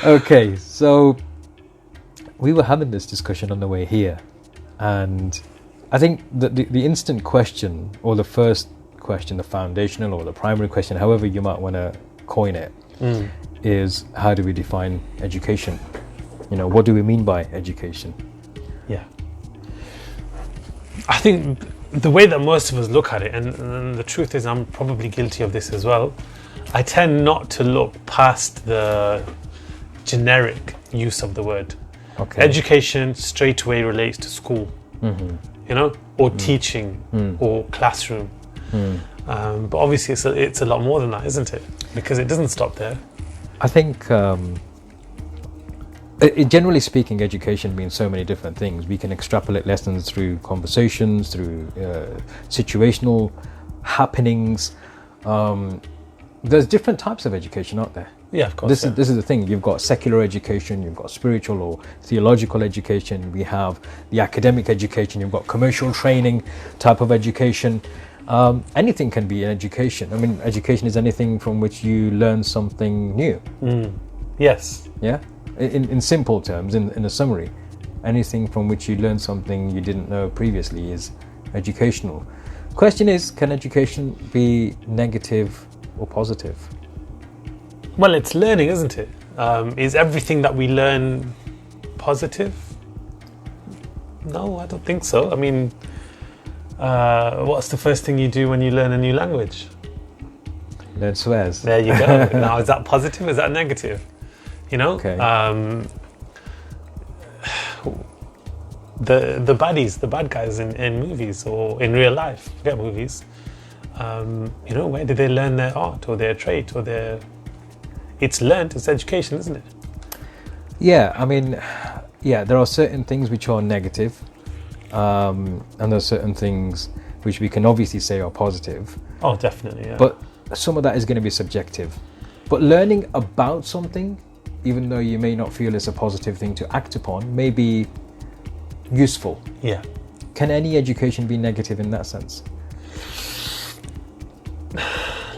Okay, so we were having this discussion on the way here, and I think that the instant question, or the first question, the foundational or the primary question, however you might want to coin it, is how do we define education? You know, what do we mean by education? Yeah. I think the way that most of us look at it, and the truth is I'm probably guilty of this as well, I tend not to look past the generic use of the word. Okay. Education straight away relates to school, you know, or teaching, or classroom. But obviously it's a lot more than that, isn't it? Because it doesn't stop there. I think, generally speaking, education means so many different things. We can extrapolate lessons through conversations, through situational happenings. There's different types of education, aren't there? Yeah, of course. This is the thing. You've got secular education, you've got spiritual or theological education. We have the academic education. You've got commercial training type of education. Anything can be an education. I mean, education is anything from which you learn something new. Yes. Yeah. In simple terms, in a summary, anything from which you learn something you didn't know previously is educational. Question is, can education be negative or positive? Well, it's learning, isn't it? Is everything that we learn positive? No, I don't think so. I mean, what's the first thing you do when you learn a new language? Learn swears. There you go. Now, is that positive? Is that negative? You know, Okay. The baddies, the bad guys in movies or in real life, forget movies. You know, where did they learn their art or their trait or their? It's learned. It's education, isn't it? Yeah, I mean, yeah, there are certain things which are negative, and there are certain things which we can obviously say are positive. Oh, definitely. Yeah. But some of that is going to be subjective. But learning about something, even though you may not feel it's a positive thing to act upon, may be useful. Yeah. Can any education be negative in that sense?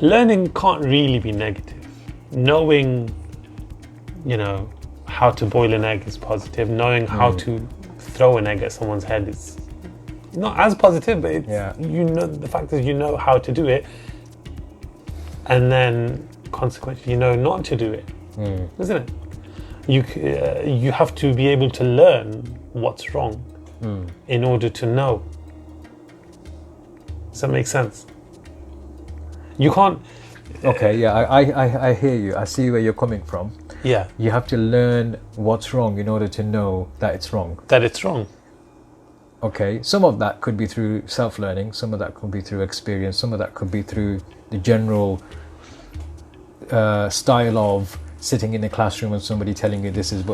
Learning can't really be negative. Knowing, you know, how to boil an egg is positive. Knowing how to throw an egg at someone's head is not as positive, but it's, you know, the fact is you know how to do it, and then consequently you know not to do it, isn't it? You have to be able to learn what's wrong in order to know. Does that make sense? You can't. Okay, yeah, I hear you. I see where you're coming from. Yeah. You have to learn what's wrong in order to know that it's wrong. That it's wrong. Okay, some of that could be through self-learning, some of that could be through experience, some of that could be through the general style of sitting in a classroom and somebody telling you this is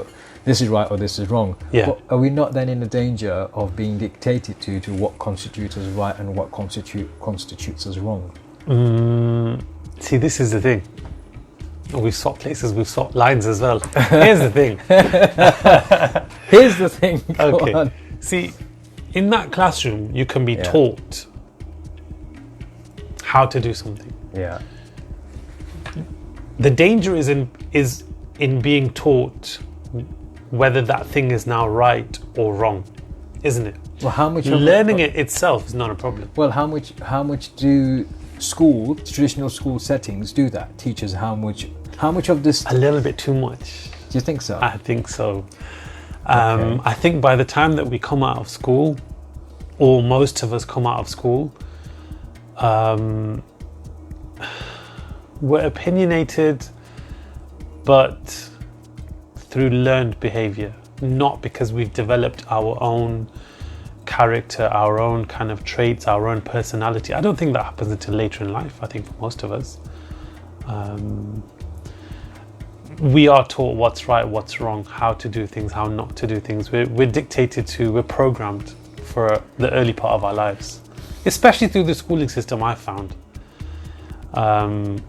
right or this is wrong. Yeah. But are we not then in the danger of being dictated to what constitutes as right and what constitutes as wrong? See, this is the thing. We've swapped places, we've swapped lines as well. Here's the thing. Here's the thing. Go Okay. on. See, in that classroom, you can be taught how to do something. Yeah. The danger is in being taught whether that thing is now right or wrong, isn't it? Well, how much learning it itself is not a problem. Well, how much do traditional school settings do that? Teachers, how much of this? A little bit too much. Do you think so? I think so. Okay. I think by the time that we come out of school, or most of us come out of school, we're opinionated, but through learned behavior, not because we've developed our own character, our own kind of traits, our own personality. I don't think that happens until later in life, I think, for most of us. We are taught what's right, what's wrong, how to do things, how not to do things. We're dictated to, we're programmed for the early part of our lives, especially through the schooling system, I found.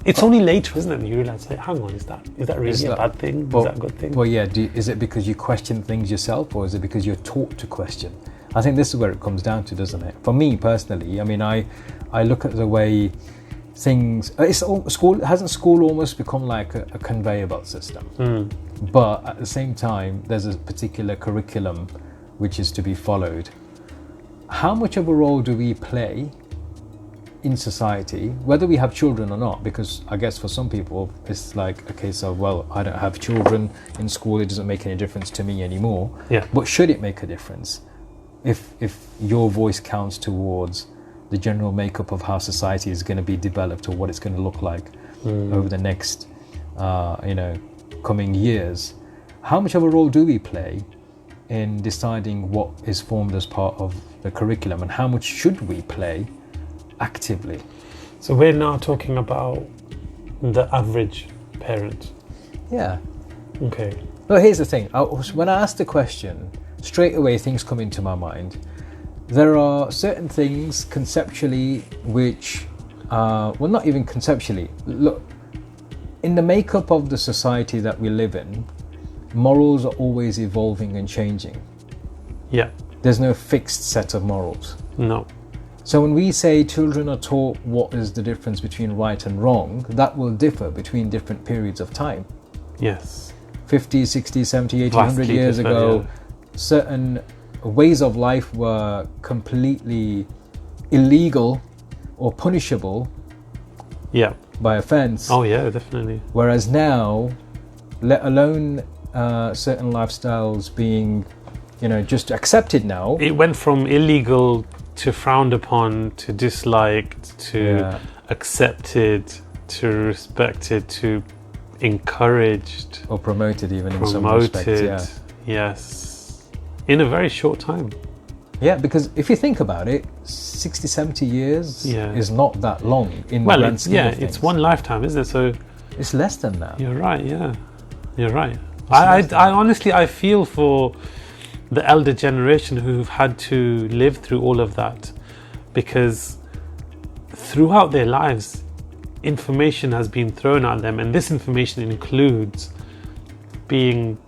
It's only later, isn't it, that you realise, like, hang on, is that really a bad thing? Is that a good thing? Well, yeah, is it because you question things yourself, or is it because you're taught to question? I think this is where it comes down to, doesn't it? For me personally, I mean, I look at the way things. Hasn't school almost become like a conveyor belt system? But at the same time, there's a particular curriculum which is to be followed. How much of a role do we play in society, whether we have children or not? Because I guess for some people it's like a case of, well, I don't have children in school, it doesn't make any difference to me anymore. Yeah. But should it make a difference if your voice counts towards the general makeup of how society is going to be developed, or what it's going to look like over the next coming years? How much of a role do we play in deciding what is formed as part of the curriculum, and how much should we play actively? So we're now talking about the average parent. Yeah. Okay. But here's the thing. When I ask the question, straight away things come into my mind. There are certain things conceptually which, well, not even conceptually. Look, in the makeup of the society that we live in, morals are always evolving and changing. Yeah. There's no fixed set of morals. No. So when we say children are taught what is the difference between right and wrong, that will differ between different periods of time. Yes. 50, 60, 70, 80, 100 years ago, certain ways of life were completely illegal or punishable by offense. Oh yeah, definitely. Whereas now, let alone certain lifestyles being, just accepted now. It went from illegal to frowned upon to disliked to accepted to respected to encouraged or promoted even in some respects. Yes, in a very short time. Yeah, because if you think about it, 60, 70 years is not that long in the grand scheme of things. It's one lifetime, isn't it? So it's less than that. You're right. Yeah, you're right. I honestly I feel for the elder generation who've had to live through all of that, because throughout their lives information has been thrown at them, and this information includes being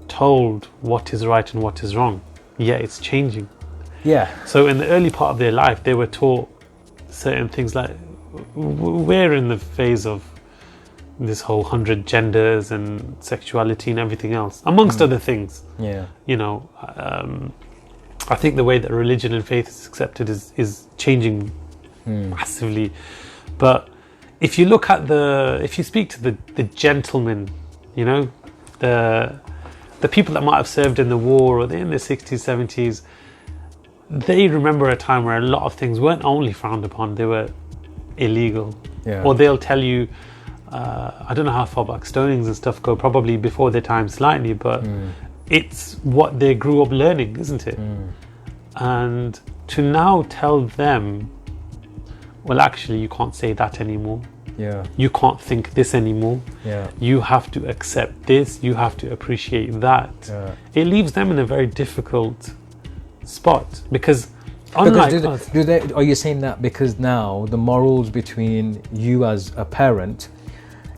told what is right and what is wrong. Yeah, it's changing. Yeah. So in the early part of their life they were taught certain things, like we're in the phase of this whole 100 genders and sexuality and everything else, amongst other things. Yeah. I think the way that religion and faith is accepted is changing massively. But if you look at if you speak to the gentlemen, the people that might have served in the war or in the 60s, 70s, they remember a time where a lot of things weren't only frowned upon, they were illegal. Yeah. Or they'll tell you, I don't know how far back stonings and stuff go, probably before their time slightly, but it's what they grew up learning, isn't it? And to now tell them, well, actually, you can't say that anymore. Yeah. You can't think this anymore. Yeah. You have to accept this. You have to appreciate that. Yeah. It leaves them in a very difficult spot, because Are you saying that because now the morals between you as a parent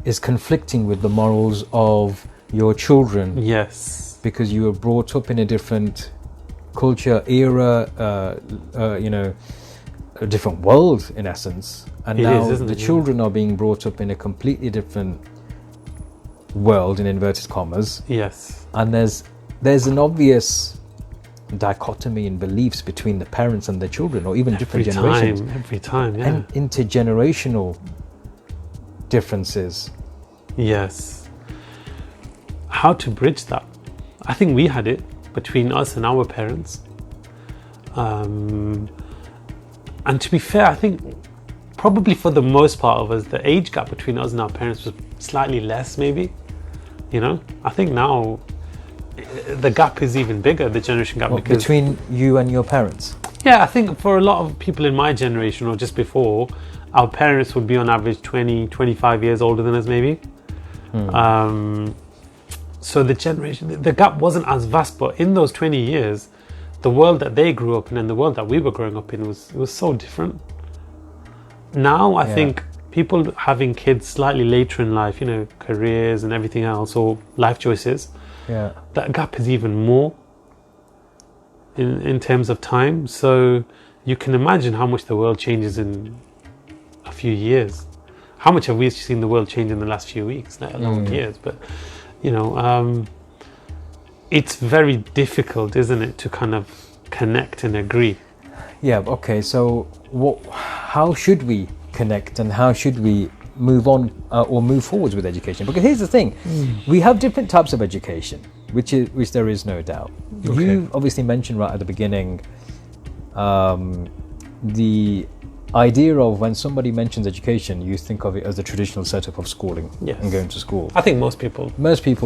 is conflicting with the morals of your children? Yes. Because you were brought up in a different culture, era, a different world in essence, and now the children are being brought up in a completely different world, in inverted commas. Yes. And there's an obvious dichotomy in beliefs between the parents and their children, or even different generations. Every time, yeah. And intergenerational differences. Yes. How to bridge that? I think we had it between us and our parents. And to be fair, I think probably for the most part of us, the age gap between us and our parents was slightly less, maybe. I think now the gap is even bigger, the generation gap. What, between you and your parents? Yeah, I think for a lot of people in my generation or just before, our parents would be on average 20, 25 years older than us, maybe. So the gap wasn't as vast, but in those 20 years, the world that they grew up in and the world that we were growing up in was so different. Now I think people having kids slightly later in life, careers and everything else, or life choices, that gap is even more in terms of time. So you can imagine how much the world changes in a a few years. How much have we seen the world change in the last few weeks, let alone years? But, it's very difficult, isn't it, to kind of connect and agree. Yeah, okay, so how should we connect and how should we move on or move forwards with education? Because here's the thing, we have different types of education, which there is no doubt. Okay. You obviously mentioned right at the beginning the idea of when somebody mentions education, you think of it as the traditional setup of schooling and going to school. I think most people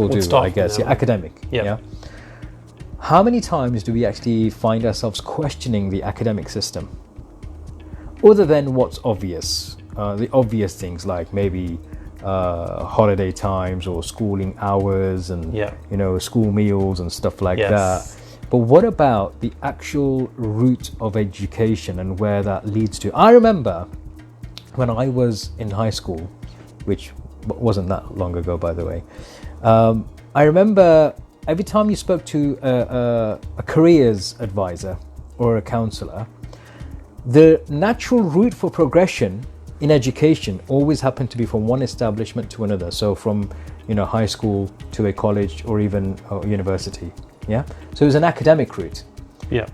do, I guess. Yeah, academic. Yeah. How many times do we actually find ourselves questioning the academic system? Other than what's obvious, the obvious things like maybe holiday times or schooling hours and school meals and stuff like that. But what about the actual root of education and where that leads to? I remember when I was in high school, which wasn't that long ago, by the way, I remember every time you spoke to a careers advisor or a counsellor, the natural route for progression in education always happened to be from one establishment to another. So from high school to a college or even a university. Yeah. So it was an academic route. Yeah.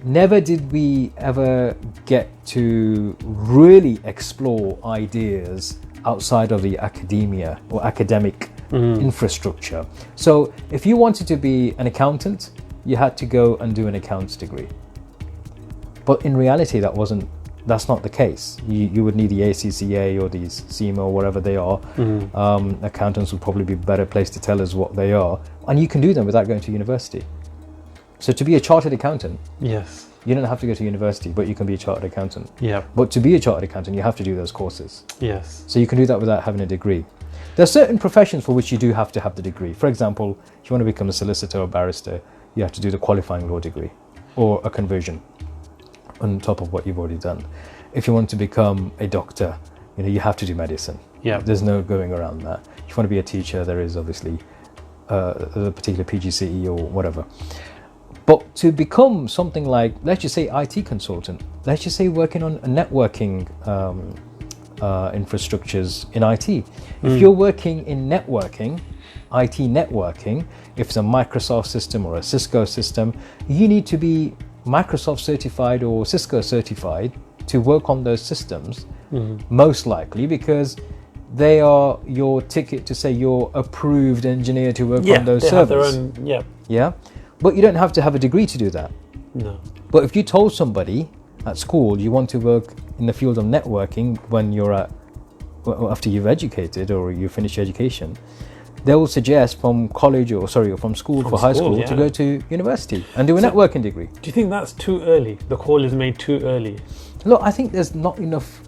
Never did we ever get to really explore ideas outside of the academia or academic infrastructure. So if you wanted to be an accountant, you had to go and do an accounts degree. But in reality, that's not the case. You would need the ACCA or these CIMA or whatever they are. Accountants would probably be a better place to tell us what they are. And you can do them without going to university. So to be a chartered accountant, yes, you don't have to go to university, but you can be a chartered accountant. Yeah. But to be a chartered accountant, you have to do those courses. Yes. So you can do that without having a degree. There are certain professions for which you do have to have the degree. For example, if you want to become a solicitor or barrister, you have to do the qualifying law degree or a conversion on top of what you've already done. If you want to become a doctor, you have to do medicine. Yeah. There's no going around that. If you want to be a teacher, there is obviously a particular PGCE or whatever. But to become something like, let's just say IT consultant, let's just say working on networking infrastructures in IT. If you're working in networking, IT networking, if it's a Microsoft system or a Cisco system, you need to be Microsoft certified or Cisco certified to work on those systems, most likely, because they are your ticket to say you're approved engineer to work on those servers. Have their own, yeah. But you don't have to have a degree to do that. No. But if you told somebody at school you want to work in the field of networking when after you've educated or you finish your education, they will suggest from college or from school for high school to go to university and do a networking degree. Do you think that's too early? The call is made too early? Look, I think there's not enough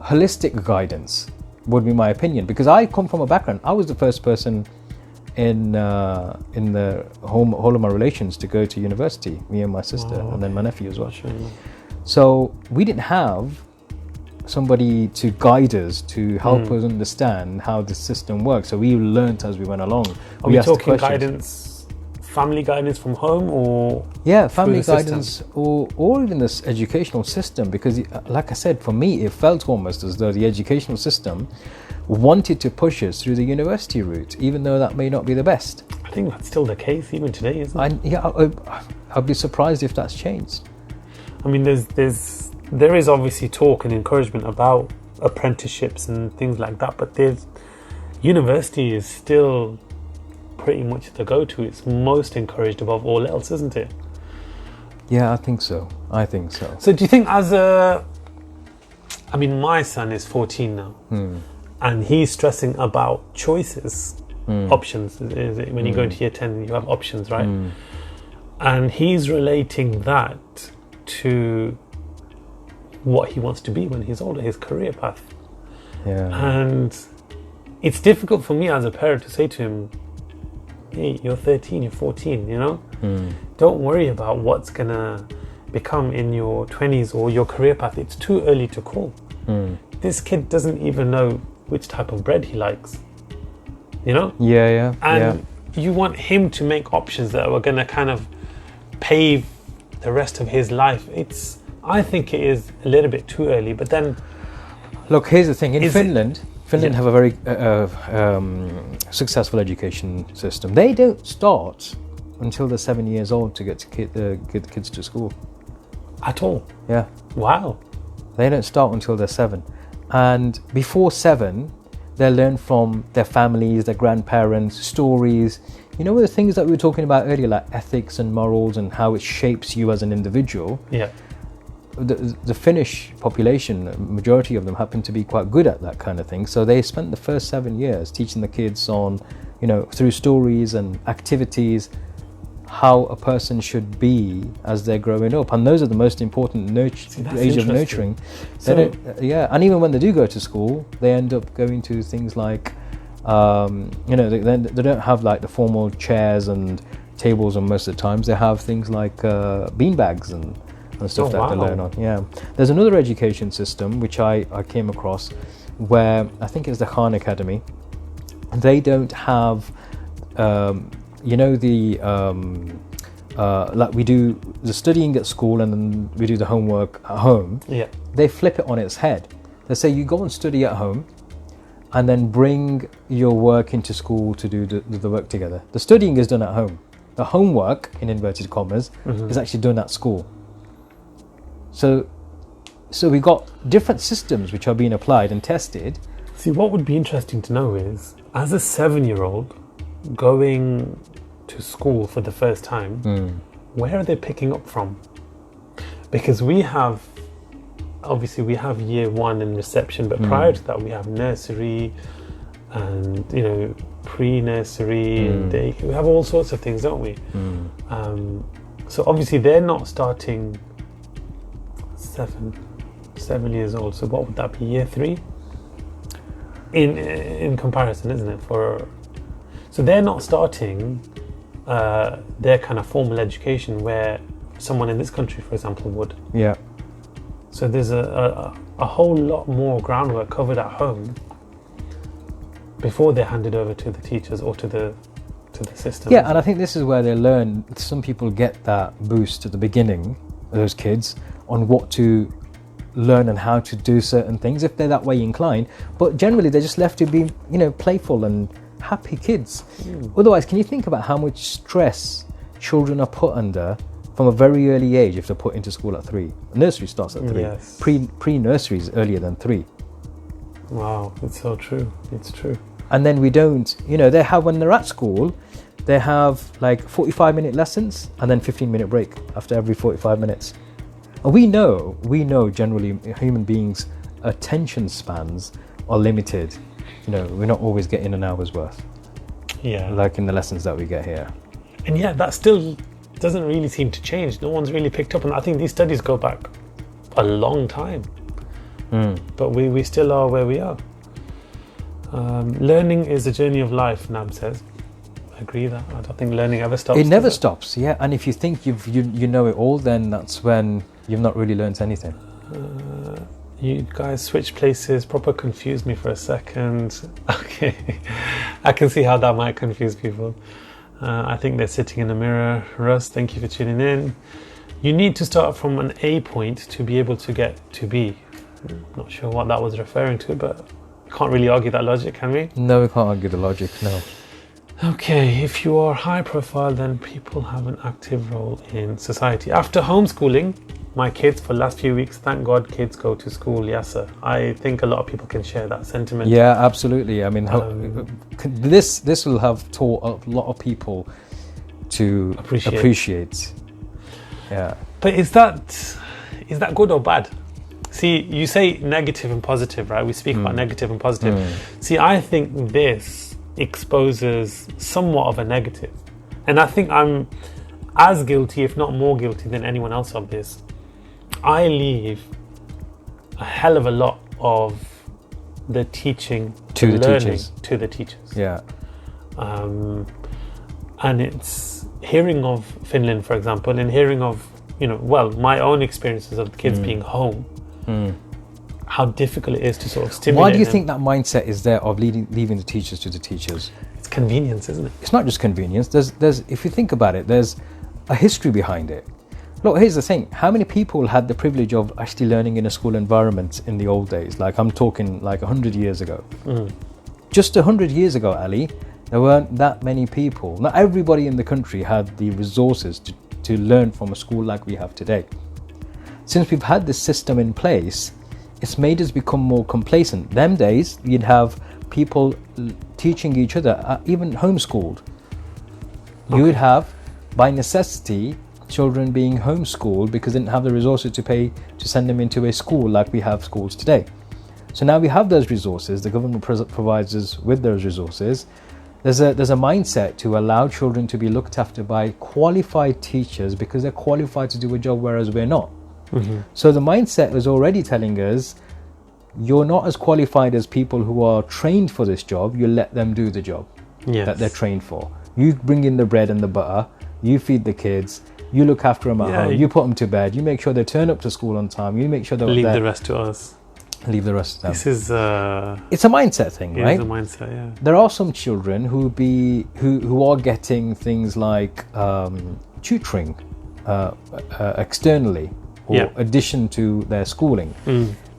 holistic guidance, would be my opinion, because I come from a background. I was the first person in the whole of my relations to go to university, me and my sister, and then my nephew as well. Sure. So we didn't have somebody to guide us, to help us understand how the system works. So we learnt as we went along. Are we talking guidance, family guidance from home, or family guidance, or even this educational system? Because, like I said, for me, it felt almost as though the educational system wanted to push us through the university route, even though that may not be the best. I think that's still the case even today, isn't it? I'd be surprised if that's changed. I mean, there is obviously talk and encouragement about apprenticeships and things like that, but university is still pretty much the go-to. It's most encouraged above all else, isn't it? Yeah, I think so. So do you think my son is 14 now, and he's stressing about choices, options. Is it when you go into year 10, you have options, right? And he's relating that to what he wants to be when he's older, his career path. Yeah. And it's difficult for me as a parent to say to him, hey, you're 13, you're 14, don't worry about what's gonna become in your 20s or your career path. It's too early to call. This kid doesn't even know which type of bread he likes, And you want him to make options that are gonna kind of pave the rest of his life. I think it is a little bit too early, but then Look, here's the thing. In Is Finland Yeah. have a very successful education system. They don't start until they're 7 years old to get the kids to school. At all? Yeah, Wow. they don't start until they're 7, and before 7, they learn from their families, their grandparents, stories. You know, the things that we were talking about earlier, like ethics and morals, and how it shapes you as an individual. Yeah. The Finnish population, majority of them happen to be quite good at that kind of thing. So they spent the first 7 years teaching the kids on, you know, through stories and activities, how a person should be as they're growing up. And those are the most important that's age of interesting. nurturing. So- They don't, yeah, and even when they do go to school, they end up going to things like, you know, they don't have like the formal chairs and tables, and most of the times they have things like beanbags and stuff that they wow. learn on. Yeah, there's another education system which I came across, where I think it's the Khan Academy. They don't have, you know, the like we do the studying at school and then we do the homework at home. Yeah. They flip it on its head. They say you go and study at home, and then bring your work into school to do the work together. The studying is done at home. The homework, in inverted commas, is actually done at school. So we got different systems which are being applied and tested. See, what would be interesting to know is, as a 7-year-old going to school for the first time, where are they picking up from? Because we have year 1 in reception, but prior to that we have nursery and, you know, pre-nursery and day. We have all sorts of things, don't we? So obviously they're not starting 7 years old. So what would that be? Year 3? In comparison, isn't it? So they're not starting their kind of formal education where someone in this country, for example, would. Yeah. So there's a whole lot more groundwork covered at home before they're handed over to the teachers or to the system. Yeah, and I think this is where they learn. Some people get that boost at the beginning, those kids, on what to learn and how to do certain things if they're that way inclined. But generally, they're just left to be, you know, playful and happy kids. Otherwise, can you think about how much stress children are put under from a very early age if they're put into school at 3? Nursery starts at 3. Yes. Pre-nursery is earlier than 3. Wow, it's so true. It's true. And then we don't, you know, they have, when they're at school, they have like 45-minute lessons and then 15-minute break after every 45 minutes. And we know generally human beings' attention spans are limited. You know, we're not always getting an hour's worth, Yeah. like in the lessons that we get here. And yet that still doesn't really seem to change. No one's really picked up. And I think these studies go back a long time. But we still are where we are. Learning is a journey of life, Nab says. I agree that. I don't think learning ever stops. It never does stops, yeah. And if you think you know it all, then that's when you've not really learnt anything. You guys switch places. Proper confused me for a second. Okay. I can see how that might confuse people. I think they're sitting in a mirror. Russ, thank you for tuning in. You need to start from an A point to be able to get to B. Not sure what that was referring to, but can't really argue that logic, can we? No, we can't argue the logic, no. Okay, if you are high profile, then people have an active role in society. After homeschooling my kids for the last few weeks, thank God kids go to school, yes sir. I think a lot of people can share that sentiment. Yeah, absolutely. I mean, this will have taught a lot of people to appreciate. Yeah. But is that good or bad? See, you say negative and positive, right? We speak about negative and positive. See, I think this exposes somewhat of a negative. And I think I'm as guilty, if not more guilty than anyone else of this. I leave a hell of a lot of the teaching to the learning teachers. To the teachers. Yeah. And it's hearing of Finland, for example, and hearing of, my own experiences of the kids being home, how difficult it is to sort of stimulate. Why do you them. think that mindset is there of leaving the teachers to the teachers? It's convenience, isn't it? It's not just convenience. There's if you think about it, there's a history behind it. Look, here's the thing. How many people had the privilege of actually learning in a school environment in the old days? Like, I'm talking like 100 years ago. Just 100 years ago, Ali, there weren't that many people. Not everybody in the country had the resources to learn from a school like we have today. Since we've had this system in place, it's made us become more complacent. Them days, you'd have people teaching each other, even homeschooled. You would have, by necessity, children being homeschooled because they didn't have the resources to pay to send them into a school like we have schools today. So now we have those resources. The government provides us with those resources. There's a mindset to allow children to be looked after by qualified teachers because they're qualified to do a job, whereas we're not. So the mindset is already telling us you're not as qualified as people who are trained for this job. You let them do the job that they're trained for. You bring in the bread and the butter. You feed the kids. You look after them at home. You put them to bed. You make sure they turn up to school on time. You make sure they leave the rest to us. Leave the rest to them. This is it's a mindset thing, right? It's a mindset, yeah. There are some children who are getting things like tutoring externally or addition to their schooling,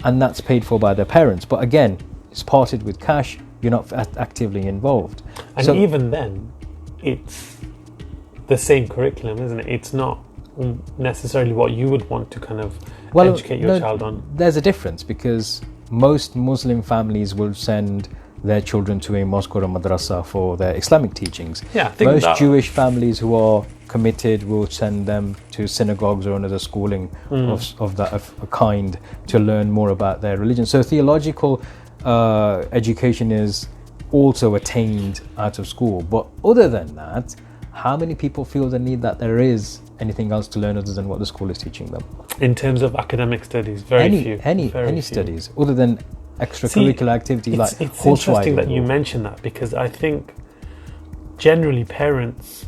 and that's paid for by their parents. But again, it's parted with cash. You're not actively involved. And even then, it's the same curriculum, isn't it? It's not necessarily what you would want to kind of educate your child on. There's a difference because most Muslim families will send their children to a mosque or a madrasa for their Islamic teachings. Yeah, I think most Jewish families who are committed will send them to synagogues or another schooling of a kind to learn more about their religion. So theological education is also attained out of school. But other than that, how many people feel the need that there is anything else to learn other than what the school is teaching them? In terms of academic studies, very few. Any studies other than extracurricular activity like it's horse interesting riding. That you mention that because I think generally parents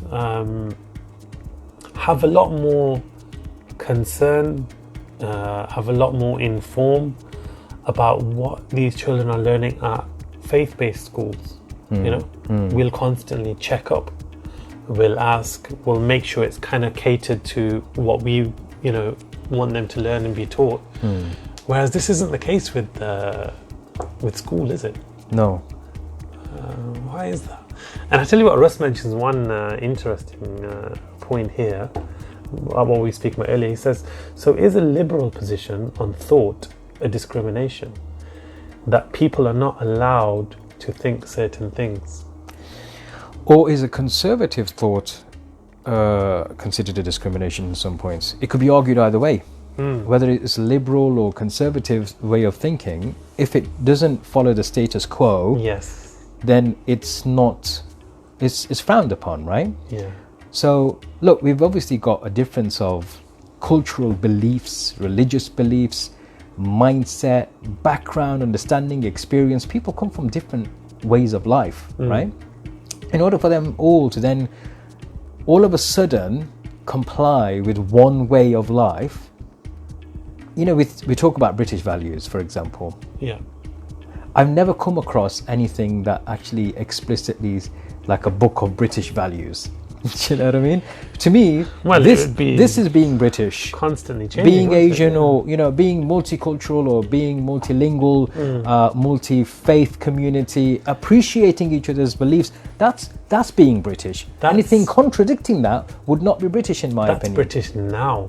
have a lot more concern, have a lot more informed about what these children are learning at faith-based schools. We'll constantly check up, we'll ask, we'll make sure it's kind of catered to what we want them to learn and be taught. Whereas this isn't the case with school, is it? No. Why is that? And I tell you what, Russ mentions one interesting point here, what we speak about earlier. He says, so is a liberal position on thought a discrimination? That people are not allowed to think certain things? Or is a conservative thought considered a discrimination in some points? It could be argued either way. Whether it's a liberal or conservative way of thinking, if it doesn't follow the status quo, then it's frowned upon, right? Yeah. So look, we've obviously got a difference of cultural beliefs, religious beliefs, mindset, background, understanding, experience. People come from different ways of life, right? In order for them all to then all of a sudden comply with one way of life, we talk about British values, for example. Yeah. I've never come across anything that actually explicitly is like a book of British values. You know what I mean? To me, this is being British. Constantly changing. Being Asian or, being multicultural or being multilingual, multi-faith community, appreciating each other's beliefs, that's being British. Anything contradicting that would not be British in my opinion. That's British now.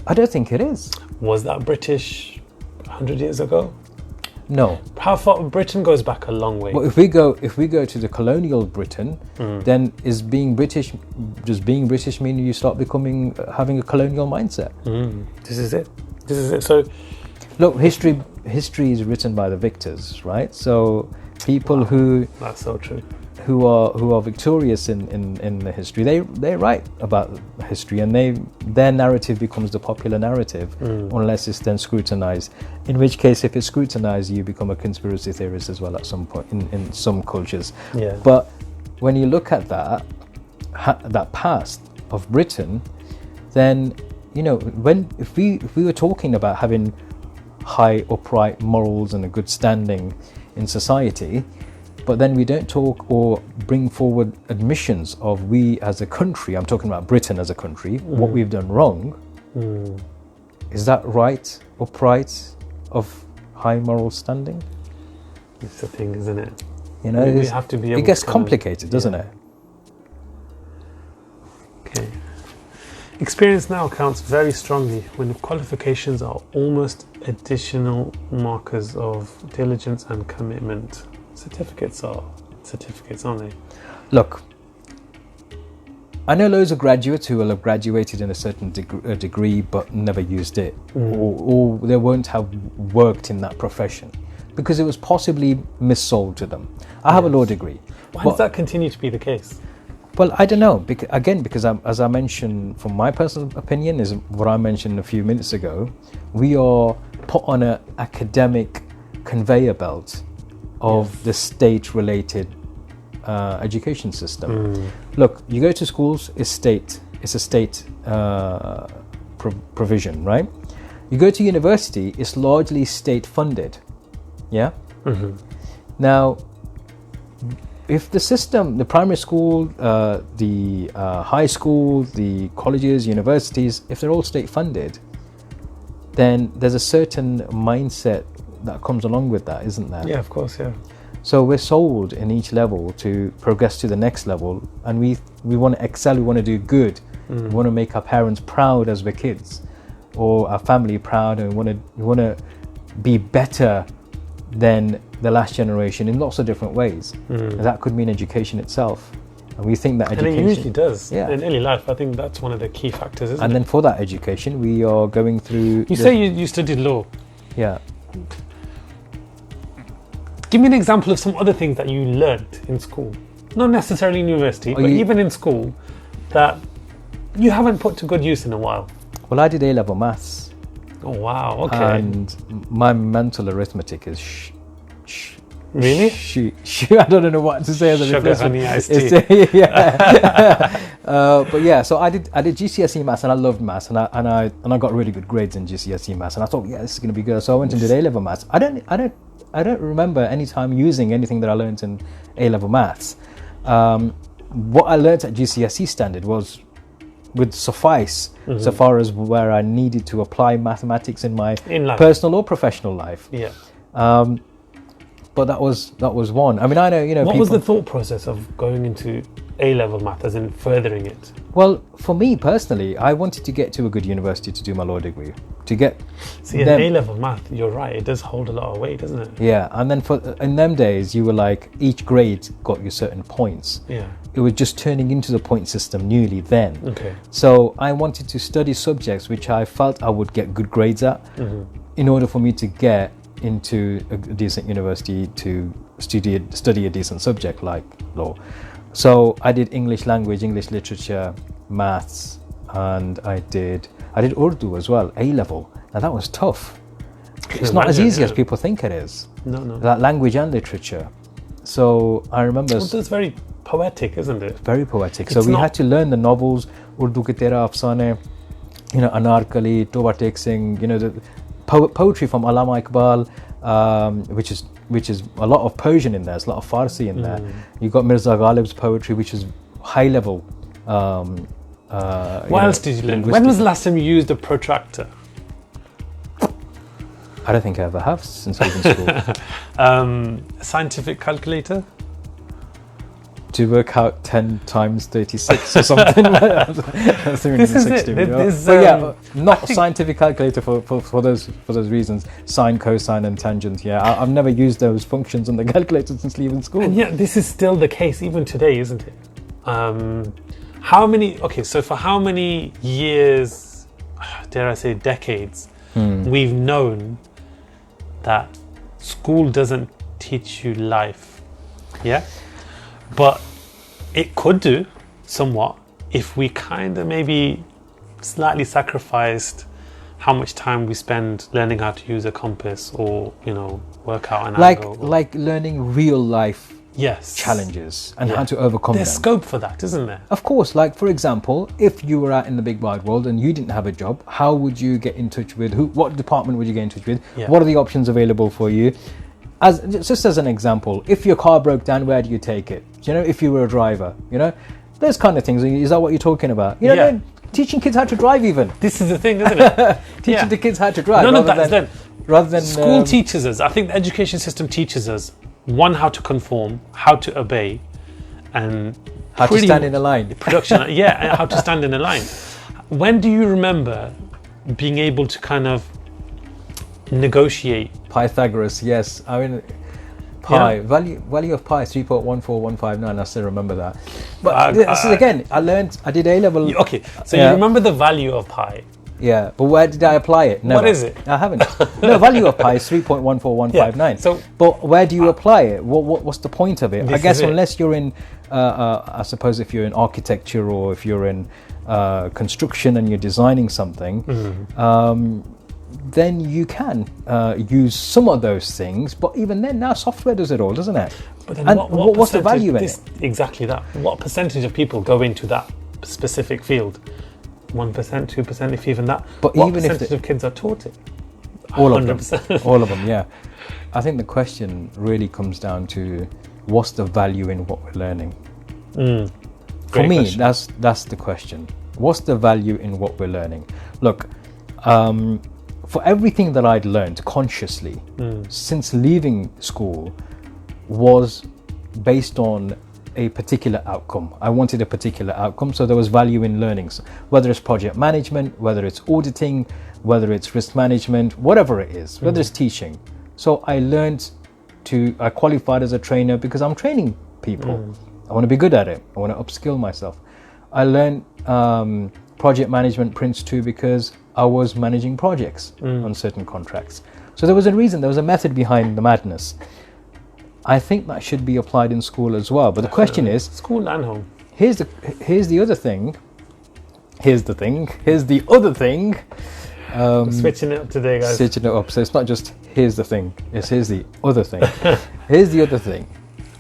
I don't think it is. Was that British 100 years ago? No. How far? Britain goes back a long way. Well, if we go to the colonial Britain, then does being British mean you start having a colonial mindset? This is it. So, look, history is written by the victors, right? So people that's so true. Who are victorious in the history, they write about history, and their narrative becomes the popular narrative unless it's then scrutinized. In which case, if it's scrutinized, you become a conspiracy theorist as well at some point in some cultures. Yeah. But when you look at that past of Britain, then if we were talking about having high upright morals and a good standing in society, but then we don't talk or bring forward admissions of we as a country, I'm talking about Britain as a country, what we've done wrong, Is that right, upright, of high moral standing? It's the thing, isn't it? You know, We have to be able it gets to complicated, doesn't it? Okay. Experience now counts very strongly when the qualifications are almost additional markers of diligence and commitment. Certificates are certificates, aren't they? Look, I know loads of graduates who will have graduated in a certain degree but never used it, or they won't have worked in that profession because it was possibly missold to them. I have a law degree. Why does that continue to be the case? Well, I don't know. Because as I mentioned, from my personal opinion, is what I mentioned a few minutes ago, we are put on an academic conveyor belt of the state-related education system. Look, you go to schools, it's a state provision, right? You go to university, it's largely state-funded. Yeah? Now, if the system, the primary school, the high school, the colleges, universities, if they're all state-funded, then there's a certain mindset that comes along with that, isn't there? Yeah, of course, yeah. So we're sold in each level to progress to the next level, and we want to excel, we want to do good, we want to make our parents proud as we're kids, or our family proud, and we want to be better than the last generation in lots of different ways. And that could mean education itself. And we think that education... And it usually does. Yeah. In early life, I think that's one of the key factors, isn't it? And then for that education, we are going through... You say you studied law. Yeah. Give me an example of some other things that you learnt in school. Not necessarily in university, but even in school, that you haven't put to good use in a while. Well, I did A-level maths. Oh, wow, okay. And my mental arithmetic is really? I don't know what to say as a Sugar, honey, iced tea. Yeah. But yeah, so I did GCSE maths, and I loved maths, and I got really good grades in GCSE maths, and I thought, yeah, this is going to be good. So I went and did A-level maths. I don't remember any time using anything that I learned in A-level maths. What I learned at GCSE standard would suffice so far as where I needed to apply mathematics in my personal or professional life. Yeah. But that was one. I mean, I know, What was the thought process of going into A-level math, as in furthering it? Well, for me personally, I wanted to get to a good university to do my law degree. See, in A-level math, you're right, it does hold a lot of weight, doesn't it? Yeah, and then in them days, you were like, each grade got you certain points. Yeah. It was just turning into the point system newly then. Okay. So I wanted to study subjects which I felt I would get good grades at in order for me to get into a decent university to study a decent subject like law. So I did English language, English literature, maths, and I did Urdu as well, A-level. Now that was tough. It's not as easy as people think it is. No. That language and literature. So I remember... Well, that's very poetic, isn't it? Very poetic. So we had to learn the novels, Urdu Ke Tera Afsane, Anarkali, Toba Tek Singh, the poetry from Allama Iqbal, which is a lot of Persian in there, there's a lot of Farsi in there. You got Mirza Ghalib's poetry, which is high level. What else did you learn? When was the last time you used a protractor? I don't think I ever have since leaving school. A scientific calculator? To work out 10 times 36 or something. That's 360. But yeah, not a scientific calculator for those reasons. Sine, cosine, and tangent. Yeah, I've never used those functions on the calculator since leaving school. And yeah, this is still the case even today, isn't it? How many? Okay, so for how many years, dare I say, decades, we've known that school doesn't teach you life. Yeah. But it could do somewhat if we kind of maybe slightly sacrificed how much time we spend learning how to use a compass or, work out an angle. Like learning real life yes. challenges and how to overcome There's them. scope for that, isn't there? Of course, like for example, if you were out in the big wide world and you didn't have a job, how would you get in touch with what department would you get in touch with? Yeah. What are the options available for you? Just as an example, if your car broke down, where do you take it? If you were a driver, those kind of things. Is that what you're talking about? teaching kids how to drive even. This is the thing, isn't it? Teaching the kids how to drive. None of that is done. Rather than school teaches us. I think the education system teaches us one, how to conform, how to obey, and how to stand in a line. Production, and how to stand in a line. When do you remember being able to kind of negotiate? Pythagoras, yes. I mean, pi, value of pi, 3.14159. I still remember that. But this is again, I did A-level. Okay, so you remember the value of pi. Yeah, but where did I apply it? Never. What is it? I haven't. No, value of pi is 3.14159. Yeah, so, but where do you apply it? What's the point of it? I guess unless you're in, I suppose if you're in architecture or if you're in construction and you're designing something, then you can use some of those things. But even then, now software does it all, doesn't it? But then and what's the value in it? Exactly that. What percentage of people go into that specific field? 1%, 2%, if even that. But what even percentage of kids are taught it? All of them. All of them, yeah. I think the question really comes down to what's the value in what we're learning? For me, question. That's the question. What's the value in what we're learning? Look, for everything that I'd learned consciously since leaving school was based on a particular outcome. I wanted a particular outcome, so there was value in learnings, whether it's project management, whether it's auditing, whether it's risk management, whatever it is, whether it's teaching. So I qualified as a trainer because I'm training people. I want to be good at it. I want to upskill myself. I learned project management Prince 2 because I was managing projects on certain contracts. So there was a reason, there was a method behind the madness. I think that should be applied in school as well. But the question is, school and home. Here's the other thing. Here's the other thing. Switching it up today, guys. Switching it up. So it's not just here's the thing. It's here's the other thing. Here's the other thing.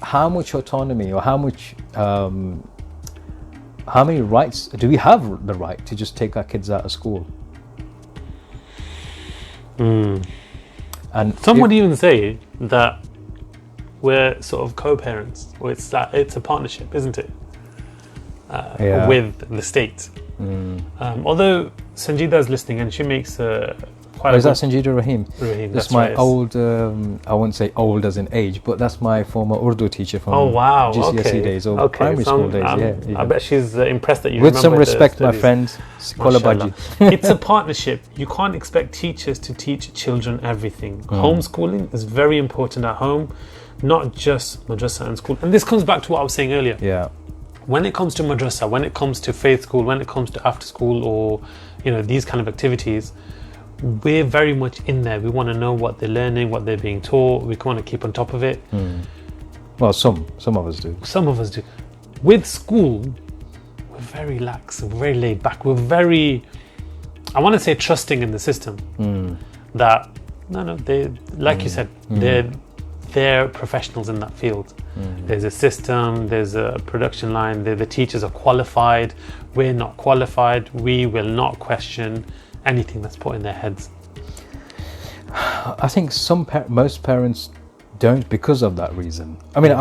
How much autonomy or how many rights do we have the right to just take our kids out of school? And some would even say that we're sort of co-parents, or it's a partnership, isn't it? With the state. Although Sanjida is listening, and she makes quite. Is that Sanjida Rahim? Rahim, that's my right. Old. I won't say old as in age, but that's my former Urdu teacher from GCSE days or primary school days. I bet she's impressed that you. With some respect, my friend. It's a partnership. You can't expect teachers to teach children everything. Homeschooling is very important at home. Not just madrasa and school. And this comes back to what I was saying earlier. Yeah. When it comes to madrasa, when it comes to faith school, when it comes to after school or, these kind of activities, we're very much in there. We want to know what they're learning, what they're being taught. We want to keep on top of it. Well, some of us do. Some of us do. With school, we're very lax, we're very laid back. We're very, I want to say trusting in the system. That, they, like you said, they're professionals in that field. There's a system, there's a production line, the teachers are qualified, we're not qualified, we will not question anything that's put in their heads. I think most parents don't because of that reason. I mean,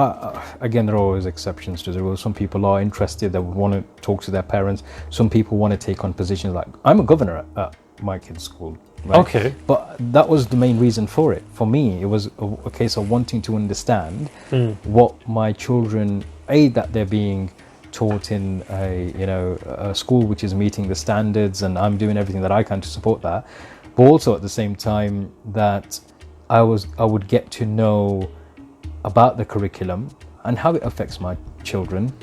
again, there are always exceptions to the rule. Some people are interested, they want to talk to their parents. Some people want to take on positions like, I'm a governor at my kid's school. Right? Okay. But that was the main reason for it. For me, it was a case of wanting to understand what my children, that they're being taught in a school which is meeting the standards, and I'm doing everything that I can to support that. But also at the same time that I would get to know about the curriculum and how it affects my children,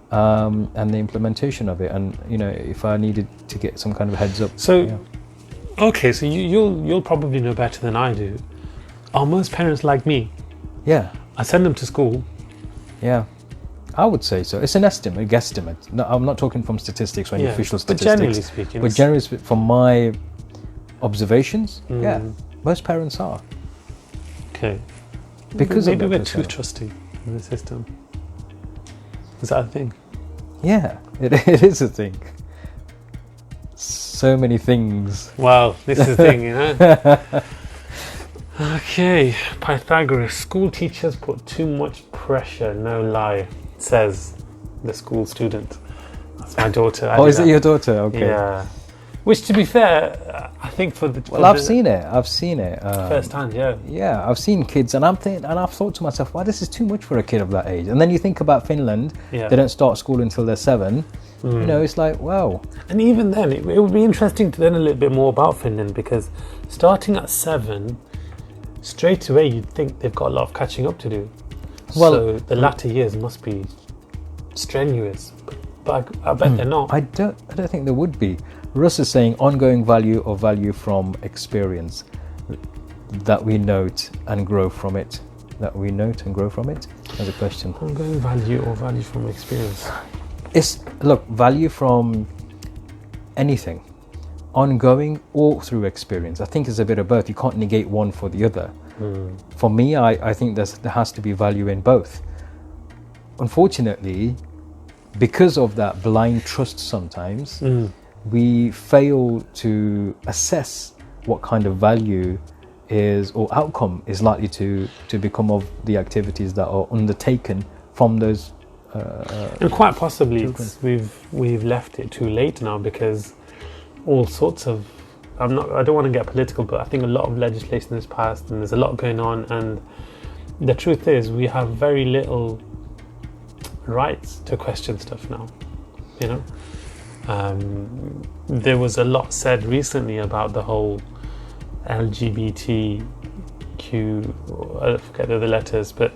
and the implementation of it. And if I needed to get some kind of heads up. Okay, so you'll probably know better than I do. Are most parents like me? Yeah. I send them to school. Yeah, I would say so. It's an estimate, a guesstimate. No, I'm not talking from statistics or any official statistics. But generally speaking. But generally speaking, from my observations, most parents are. Okay. Because maybe we're too trusting in the system. Is that a thing? Yeah, it is a thing. So many things. Wow, this is the thing, Okay, Pythagoras. School teachers put too much pressure, no lie, says the school student. It's my daughter. Oh, is it your daughter? Okay. Yeah. Which, to be fair, I think for the... Well, I've seen it. First time, yeah. Yeah, I've seen kids, and I've thought to myself, wow, this is too much for a kid of that age. And then you think about Finland, Yeah. they don't start school until they're 7. You know, it's like, wow. And even then, it would be interesting to learn a little bit more about Finland, because starting at 7, straight away you'd think they've got a lot of catching up to do. Well, so the latter years must be strenuous, but I bet they're not. I don't think there would be. Russ is saying ongoing value or value from experience, that we note and grow from it. That we note and grow from it. That's a question. Ongoing value or value from experience. Look, value from anything, ongoing or through experience. I think it's a bit of both. You can't negate one for the other. For me, I think there has to be value in both. Unfortunately, because of that blind trust sometimes, we fail to assess what kind of value is or outcome is likely to become of the activities that are undertaken from those and quite possibly we've left it too late now, because all sorts of, I don't want to get political, but I think a lot of legislation is passed and there's a lot going on, and the truth is we have very little rights to question stuff now, you know. There was a lot said recently about the whole LGBTQ, I forget the letters, but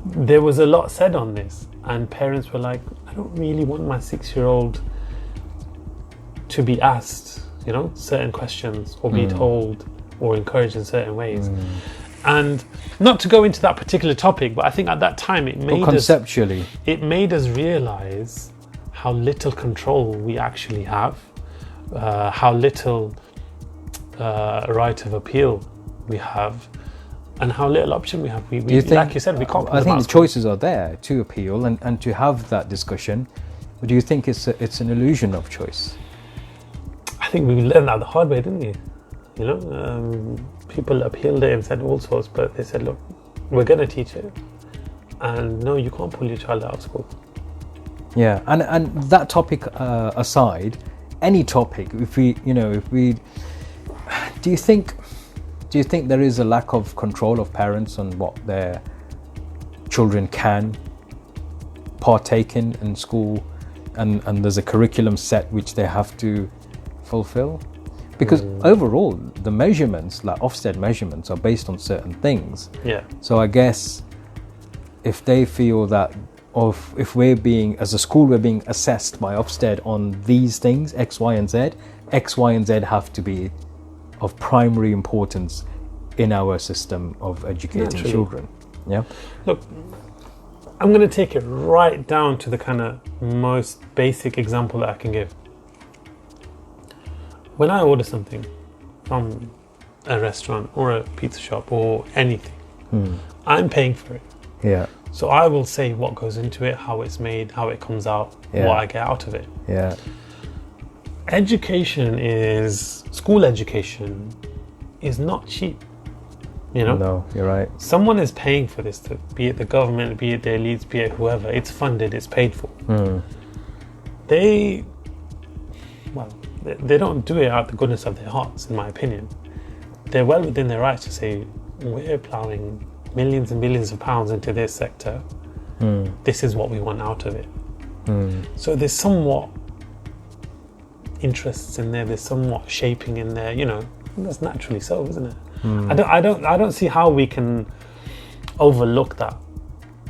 there was a lot said on this, and parents were like, I don't really want my 6-year-old to be asked, you know, certain questions, or be told or encouraged in certain ways. And not to go into that particular topic, but I think at that time it made us realize how little control we actually have, how little right of appeal we have, and how little option we have. We like you said, we can't. I think the choices are there to appeal and to have that discussion. But do you think it's an illusion of choice? I think we learned that the hard way, didn't we? You know, people appealed it and said all sorts, but they said, look, we're going to teach it, and no, you can't pull your child out of school. Yeah, and that topic aside, any topic, if we, do you think there is a lack of control of parents on what their children can partake in school, and there's a curriculum set which they have to fulfill? Because overall, the measurements, like Ofsted measurements, are based on certain things. Yeah. So I guess if they feel that, or if we're being, as a school, we're being assessed by Ofsted on these things, X, Y, and Z, X, Y, and Z have to be of primary importance in our system of educating children. Yeah. Look, I'm going to take it right down to the kind of most basic example that I can give. When I order something from a restaurant or a pizza shop or anything, I'm paying for it. Yeah. So I will say what goes into it, how it's made, how it comes out, what I get out of it. Yeah. School education is not cheap. You know? No, you're right. Someone is paying for this, be it the government, be it the elites, be it whoever. It's funded, it's paid for. They don't do it out of the goodness of their hearts, in my opinion. They're well within their rights to say, we're ploughing millions and billions of pounds into this sector. This is what we want out of it. So there's somewhat interests in there, there's somewhat shaping in there, you know. That's naturally so, isn't it? I don't see how we can overlook that.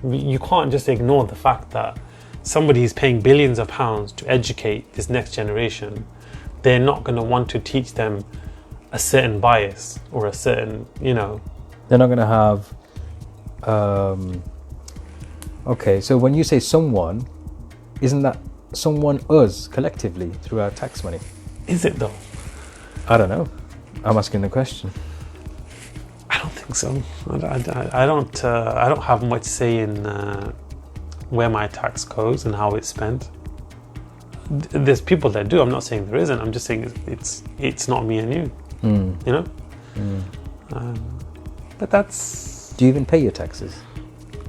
You can't just ignore the fact that somebody is paying billions of pounds to educate this next generation. They're not going to want to teach them a certain bias or a certain, you know. They're not going to have. Okay, so when you say someone, isn't that someone us collectively through our tax money? Is it though? I don't know. I'm asking the question. I don't think so. I don't have much say in where my tax goes and how it's spent. There's people that do. I'm not saying there isn't. I'm just saying it's not me and you. You know. But that's. Do you even pay your taxes?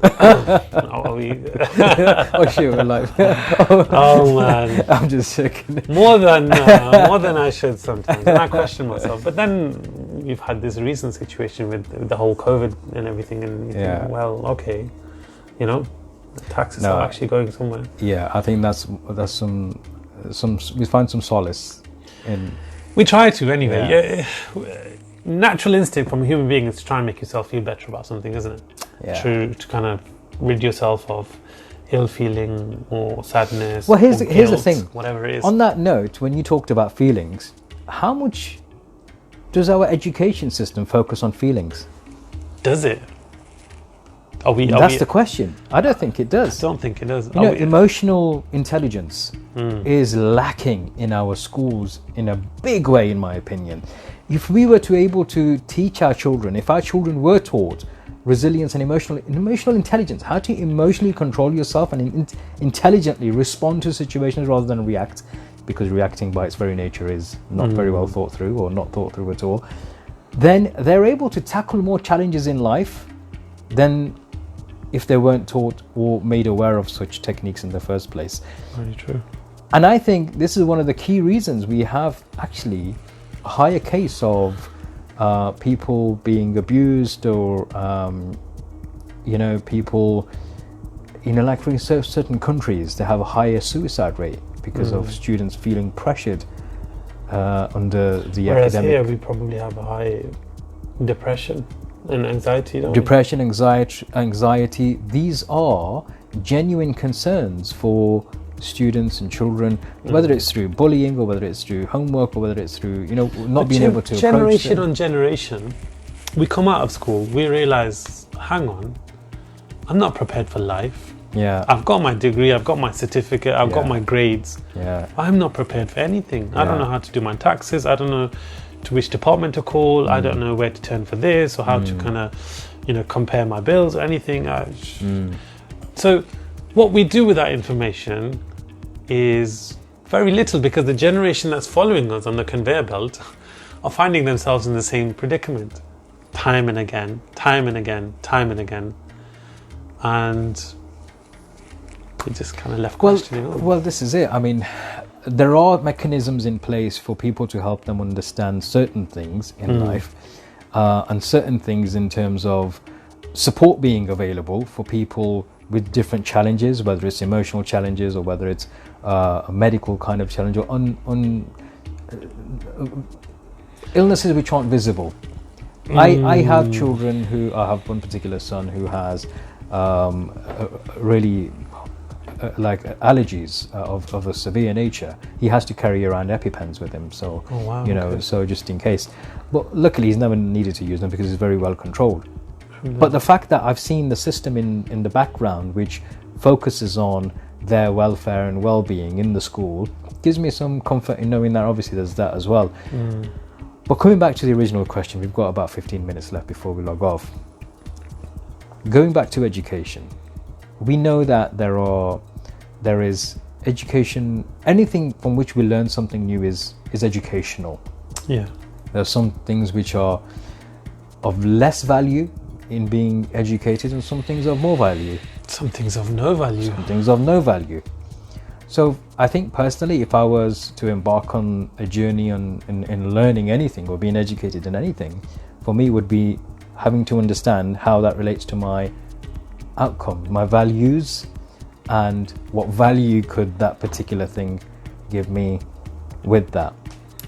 Are we? Oh shit, we're like, Oh man, I'm just checking. more than I should sometimes. And I question myself. But then you've had this recent situation with the whole COVID and everything, and you think, well, okay, you know, the taxes are actually going somewhere. Yeah, I think that's some we find some solace in. We try to anyway. Yeah. Natural instinct from a human being is to try and make yourself feel better about something, isn't it? Yeah. To kind of rid yourself of ill feeling or sadness. Well, here's guilt, the thing. Whatever it is. On that note, when you talked about feelings, how much does our education system focus on feelings? Does it? That's the question. I don't think it does. I don't think it does. Emotional intelligence is lacking in our schools in a big way, in my opinion. If we were to able to teach our children, if our children were taught resilience and emotional intelligence, how to emotionally control yourself and intelligently respond to situations rather than react, because reacting by its very nature is not very well thought through or not thought through at all, then they're able to tackle more challenges in life than if they weren't taught or made aware of such techniques in the first place. Very true. And I think this is one of the key reasons we have actually a higher case of people being abused or, people, like for certain countries, they have a higher suicide rate because of students feeling pressured under the Whereas academic. here we probably have a high depression and anxiety, don't Depression, anxiety, these are genuine concerns for students and children, whether it's through bullying or whether it's through homework or whether it's through, not being able to generation on generation, we come out of school, we realize, hang on, I'm not prepared for life. Yeah. I've got my degree, I've got my certificate, I've got my grades. Yeah. I'm not prepared for anything. I don't know how to do my taxes. I don't know to which department to call. I don't know where to turn for this or how to kind of, compare my bills or anything. So what we do with that information is very little, because the generation that's following us on the conveyor belt are finding themselves in the same predicament time and again, time and again, time and again. And we just kind of left questioning. Well, this is it. I mean, there are mechanisms in place for people to help them understand certain things in life and certain things in terms of support being available for people with different challenges, whether it's emotional challenges or whether it's a medical kind of challenge or illnesses which aren't visible. I have children I have one particular son who has really like allergies of a severe nature. He has to carry around EpiPens with him, so so just in case. But luckily he's never needed to use them because he's very well controlled. But the fact that I've seen the system in the background which focuses on their welfare and well-being in the school gives me some comfort in knowing that obviously there's that as well. But coming back to the original question, we've got about 15 minutes left before we log off. Going back to education, we know that there is education, anything from which we learn something new is educational. Yeah. There are some things which are of less value in being educated and some things of more value. Some things of no value. Some things of no value. So I think personally, if I was to embark on a journey in learning anything or being educated in anything, for me would be having to understand how that relates to my outcome, my values, and what value could that particular thing give me with that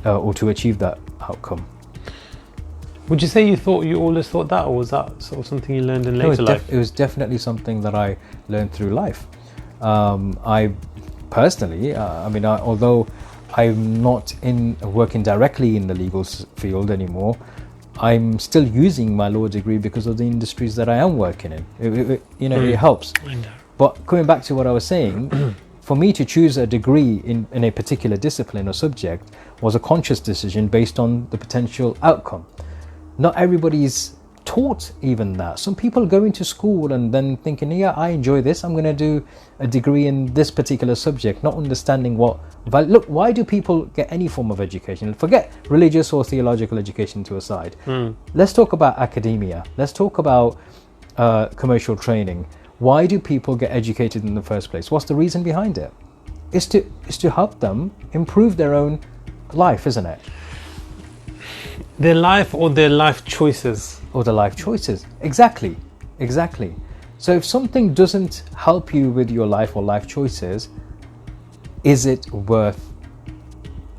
or to achieve that outcome. Would you say you always thought that, or was that sort of something you learned in later life? It was definitely something that I learned through life. I personally, although I'm not working directly in the legal field anymore, I'm still using my law degree because of the industries that I am working in. It helps. But coming back to what I was saying, for me to choose a degree in a particular discipline or subject was a conscious decision based on the potential outcome. Not everybody's taught even that. Some people go into school and then thinking, yeah, I enjoy this, I'm going to do a degree in this particular subject, not understanding look, why do people get any form of education? Forget religious or theological education to a side. Let's talk about academia. Let's talk about commercial training. Why do people get educated in the first place? What's the reason behind it? It's to help them improve their own life, isn't it? Their life or their life choices. Or the life choices. Exactly. So if something doesn't help you with your life or life choices, is it worth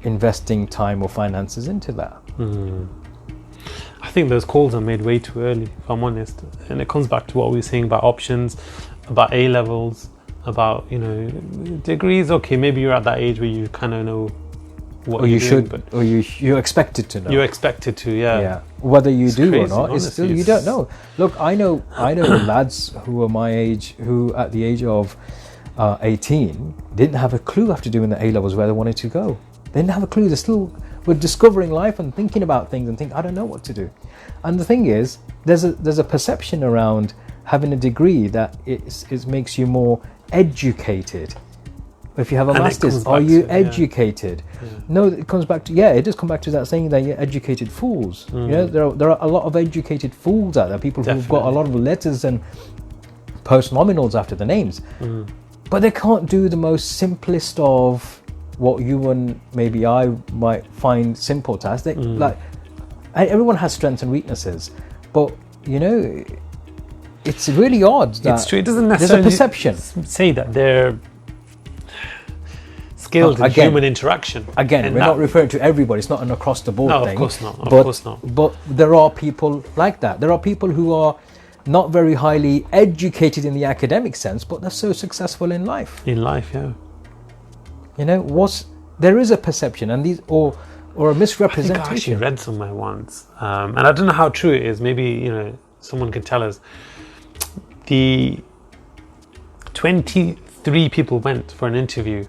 investing time or finances into that? I think those calls are made way too early, if I'm honest. And it comes back to what we were saying about options, about A levels, about, degrees. Okay, maybe you're at that age where you kind of know what you're doing, but you're expected to know. You're expected to, yeah. Whether you do crazy, or not, it's still, you don't know. Look, I know lads who are my age, who at the age of 18 didn't have a clue after doing the A levels where they wanted to go. They didn't have a clue. They still were discovering life and thinking about things and think, I don't know what to do. And the thing is, there's a perception around having a degree that it makes you more educated. If you have a master's, are you educated? Yeah. No, it comes back to, it does come back to that saying that you're educated fools. There are a lot of educated fools out there, people who've got a lot of letters and post-nominals after the names. But they can't do the most simplest of what you and maybe I might find simple tasks. Like, everyone has strengths and weaknesses, but it's really odd that it's true. It doesn't necessarily there's a perception. Say that they're skilled in human interaction. Again, we're not referring to everybody. It's not an across the board thing. Of course not. Of course not. But there are people like that. There are people who are not very highly educated in the academic sense, but they're so successful in life. In life, yeah. There is a perception, and these or a misrepresentation. I think I actually read somewhere once, and I don't know how true it is. Maybe someone can tell us. The 23 people went for an interview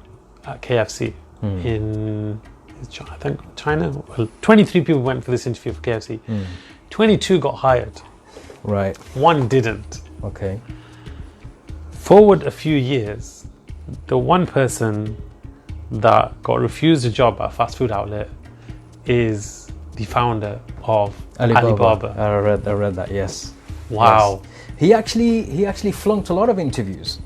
at KFC in I think China. Well, 23 people went for this interview for KFC. 22 got hired. Right. One didn't. Okay. Forward a few years, the one person that got refused a job at a fast food outlet is the founder of Alibaba. I read that. Yes. Wow. Yes. He actually flunked a lot of interviews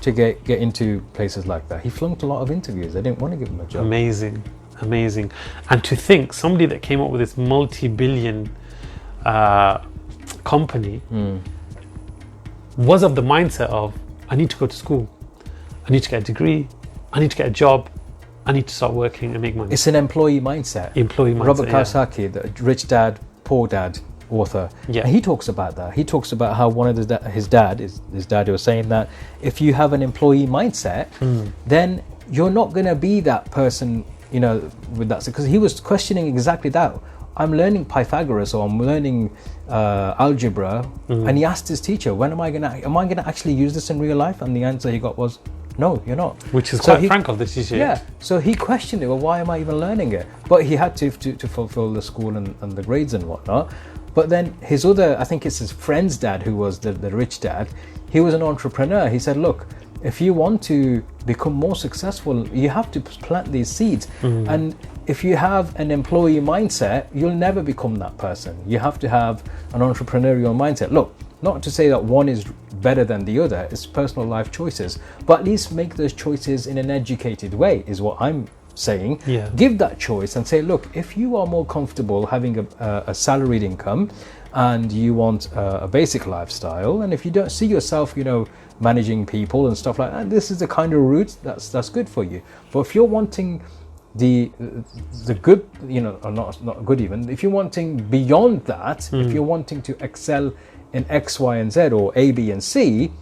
to get into places like that. He flunked a lot of interviews. They didn't want to give him a job. Amazing. And to think somebody that came up with this multi-billion company was of the mindset of, I need to go to school, I need to get a degree, I need to get a job, I need to start working and make money. It's an employee mindset. Robert Kiyosaki, the Rich Dad, Poor Dad author, and he talks about that. He talks about how one of his dad was saying that if you have an employee mindset, then you're not going to be that person, with that. Because he was questioning exactly that. I'm learning Pythagoras or I'm learning algebra, and he asked his teacher, am I gonna actually use this in real life? And the answer he got was, no, you're not. Which is quite frank of the teacher. Yeah. So he questioned it. Well, why am I even learning it? But he had to fulfill the school and the grades and whatnot. But then his other, I think it's his friend's dad, who was the rich dad. He was an entrepreneur. He said, look, if you want to become more successful, you have to plant these seeds. And if you have an employee mindset, you'll never become that person. You have to have an entrepreneurial mindset. Look, not to say that one is better than the other, it's personal life choices, but at least make those choices in an educated way, is what I'm saying. Give that choice and say, look, if you are more comfortable having a salaried income and you want a basic lifestyle, and if you don't see yourself, managing people and stuff like that, this is the kind of route that's good for you. But if you're wanting the good, or not good even, if you're wanting beyond that, if you're wanting to excel in X, Y, and Z, or A, B, and C,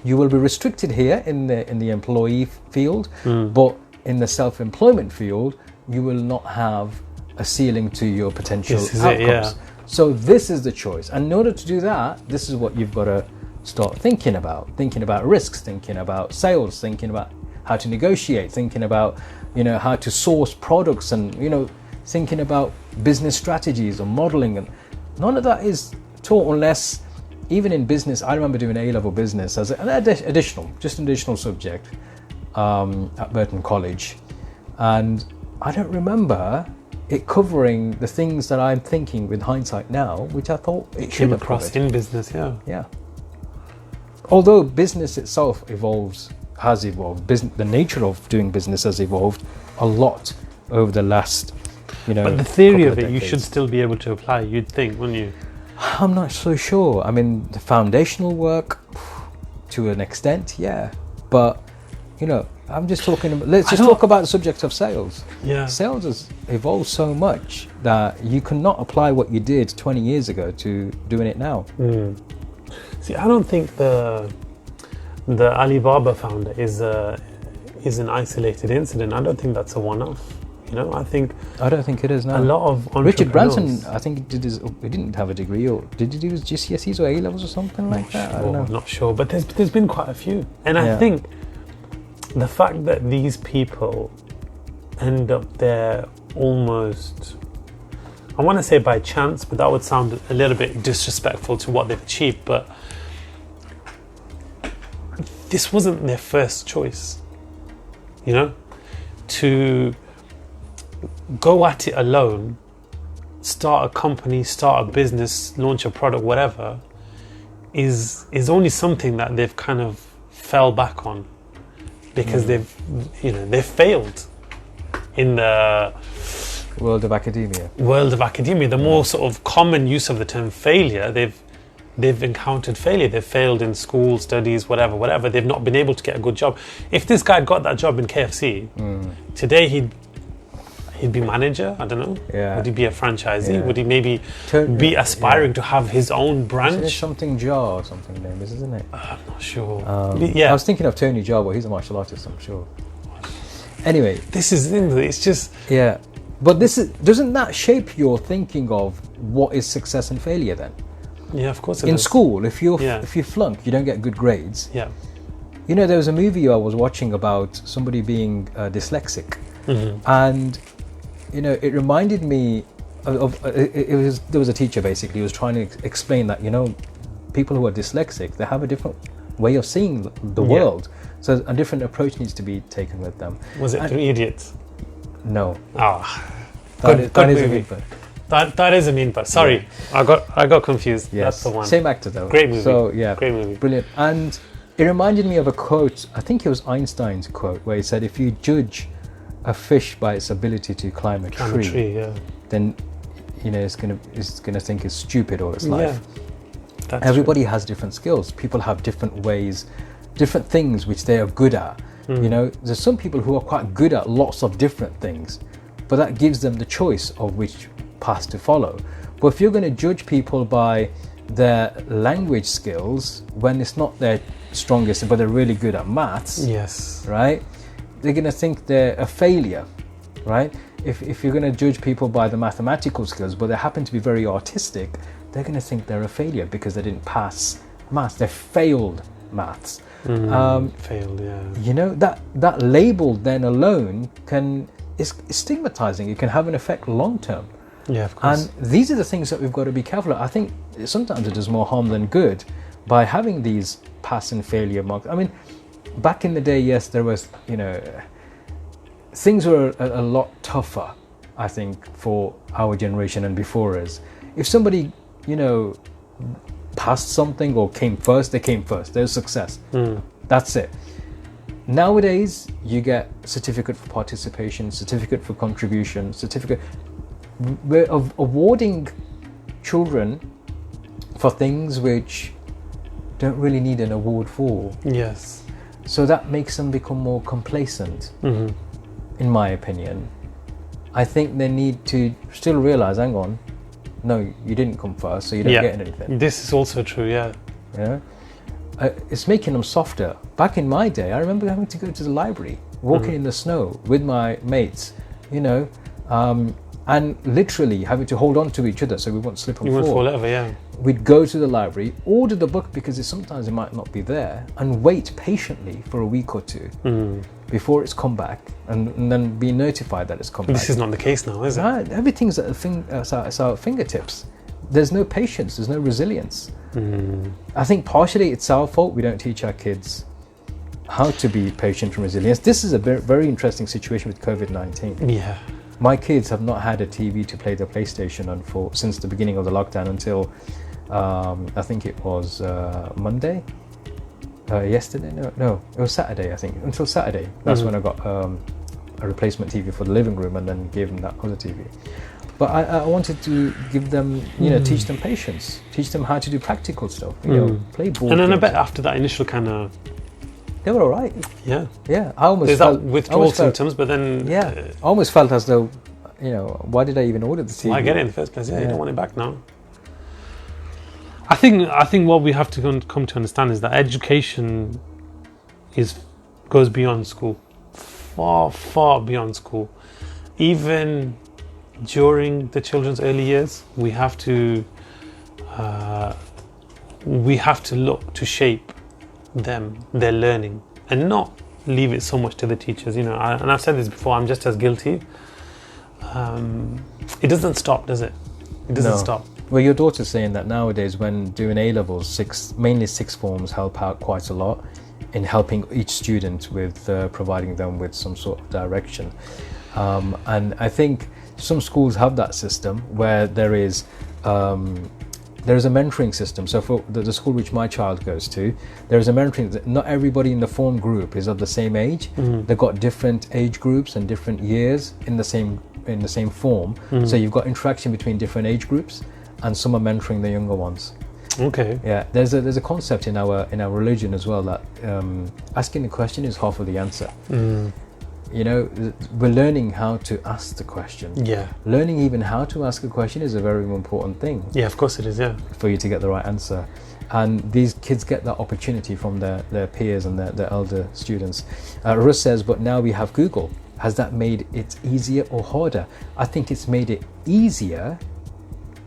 you will be restricted here in the employee field, but in the self-employment field, you will not have a ceiling to your potential outcomes. So this is the choice. And in order to do that, this is what you've got to start thinking about risks, thinking about sales, thinking about how to negotiate, thinking about, how to source products, and, thinking about business strategies or modeling. And none of that is taught unless, even in business, I remember doing A-level business as an additional subject at Burton College, and I don't remember it covering the things that I'm thinking with hindsight now, which I thought it should have across in business. although business itself has evolved, the nature of doing business has evolved a lot over the last, But the theory couple of it, you decades. should still be able to apply, you'd think, wouldn't you? I'm not so sure. I mean, the foundational work, to an extent, yeah. But, I'm just talking about, let's just talk about the subject of sales. Yeah. Sales has evolved so much that you cannot apply what you did 20 years ago to doing it now. See, I don't think the Alibaba founder is an isolated incident. I don't think that's a one-off. I don't think it is now. a lot of Richard entrepreneurs- Branson, I think he didn't have a degree, or did he do his GCSEs or A-levels or something like that? I don't know. I'm not sure, but there's been quite a few, and I Yeah. think the fact that these people end up there almost, I want to say by chance, but that would sound a little bit disrespectful to what they've achieved, but this wasn't their first choice, to go at it alone, start a company, start a business, launch a product, whatever, is only something that they've kind of fell back on because they've failed in the World of academia. The more sort of common use of the term failure, they've encountered failure. They've failed in school, studies, whatever. They've not been able to get a good job. If this guy got that job in KFC, today he'd be manager, I don't know. Yeah. Would he be a franchisee? Yeah. Would he maybe be aspiring to have his own branch? There's something Jar or something name is, isn't it? I'm not sure. I was thinking of Tony Jar, but he's a martial artist, I'm sure. Anyway, This is it's just yeah. But doesn't that shape your thinking of what is success and failure then? yeah, of course it In is. school, if you Yeah. flunk, you don't get good grades. Yeah. There was a movie I was watching about somebody being dyslexic, and it reminded me of there was a teacher basically who was trying to explain that people who are dyslexic, they have a different way of seeing the world, so a different approach needs to be taken with them. Was it Three Idiots? No, Good is a movie. movie. That is a mean part. Sorry, I got confused. Yes, That's the one. same actor though. Great movie. So yeah, Great movie. brilliant. And it reminded me of a quote. I think it was Einstein's quote, where he said, "If you judge a fish by its ability to climb a tree, yeah. then it's gonna think it's stupid all its life." That's Everybody has different skills. People have different ways, different things which they are good at. There's some people who are quite good at lots of different things, but that gives them the choice of which path to follow. But if you're going to judge people by their language skills when it's not their strongest, but they're really good at maths, Yes. right? They're going to think they're a failure, right? If you're going to judge people by the mathematical skills, but they happen to be very artistic, they're going to think they're a failure because they didn't pass maths. They failed maths. Failed, yeah. That label then alone is stigmatizing. It can have an effect long term. Yeah, of course. And these are the things that we've got to be careful of. I think sometimes it does more harm than good by having these pass and failure marks. I mean, back in the day, yes, there was, things were a lot tougher, I think, for our generation and before us. If somebody, passed something or came first, they came first. There's success. That's it. Nowadays, you get certificate for participation, certificate for contribution, certificate. We're awarding children for things which don't really need an award for. Yes. So that makes them become more complacent, in my opinion. I think they need to still realize, hang on, no, you didn't come first, so you don't get anything. This is also true, yeah. It's making them softer. Back in my day, I remember having to go to the library, walking in the snow with my mates, and literally having to hold on to each other so we won't slip and You won't fall. fall over, yeah. We'd go to the library, order the book because sometimes it might not be there, and wait patiently for a week or two before it's come back, and then be notified that it's come back. This is not the case now, is it? Right, everything's at our fingertips. There's no patience, there's no resilience. I think partially it's our fault. We don't teach our kids how to be patient and resilient. This is a very, very interesting situation with COVID-19. Yeah. My kids have not had a TV to play their PlayStation on since the beginning of the lockdown until I think it was Monday. yesterday. No, it was Saturday, I think. Until Saturday, that's when I got a replacement TV for the living room, and then gave them that other TV. But I wanted to give them, teach them patience, teach them how to do practical stuff, play board And then I games. bet after that initial kind of, They were all right. yeah, I almost there's felt, that withdrawal symptoms, but then I almost felt as though, why did I even order the TV? why get it in the first place? Yeah, you don't want it back now. I think what we have to come to understand is that education goes beyond school, far beyond school. Even during the children's early years, we have to look to shape their learning, and not leave it so much to the teachers. And I've said this before, I'm just as guilty. It doesn't stop, does it? It doesn't stop. Well, your daughter's saying that nowadays, when doing A-levels, mainly sixth forms help out quite a lot in helping each student with providing them with some sort of direction. And I think some schools have that system where there is a mentoring system. So for the school which my child goes to, there is a mentoring. Not everybody in the form group is of the same age. They've got different age groups and different years in the same form. So you've got interaction between different age groups, and some are mentoring the younger ones. Okay. Yeah, there's a concept in our religion as well that asking the question is half of the answer. We're learning how to ask the question. Yeah. Learning even how to ask a question is a very important thing. Yeah, of course it is, yeah. For you to get the right answer. And these kids get that opportunity from their peers and their elder students. Russ says, but now we have Google. Has that made it easier or harder? I think it's made it easier.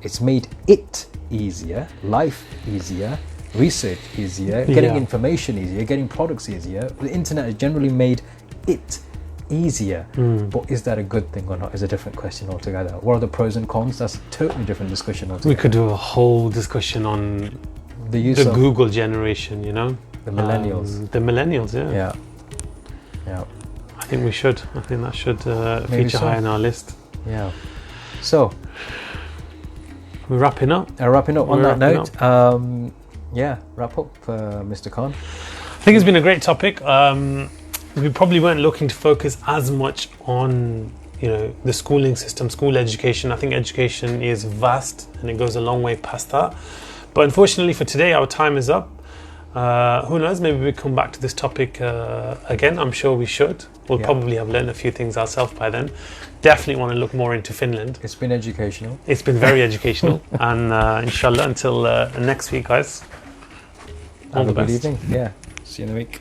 It's made it easier, life easier, research easier, getting information easier, getting products easier. The internet has generally made it easier. But is that a good thing or not is a different question altogether. What are the pros and cons? That's a totally different discussion altogether. We could do a whole discussion on the use the of Google generation, the millennials. The millennials, yeah. Yeah. I think we should. I think that should feature high on our list. Yeah. So we're wrapping up. On that note. Wrap up, Mr. Khan. I think it's been a great topic. We probably weren't looking to focus as much on the schooling system, school education. I think education is vast and it goes a long way past that. But unfortunately for today, our time is up. Who knows, maybe we come back to this topic again. I'm sure we should. We'll probably have learned a few things ourselves by then. Definitely want to look more into Finland. It's been educational. It's been very educational. And inshallah, until next week, guys. All the best. Good evening. Yeah. See you in a week.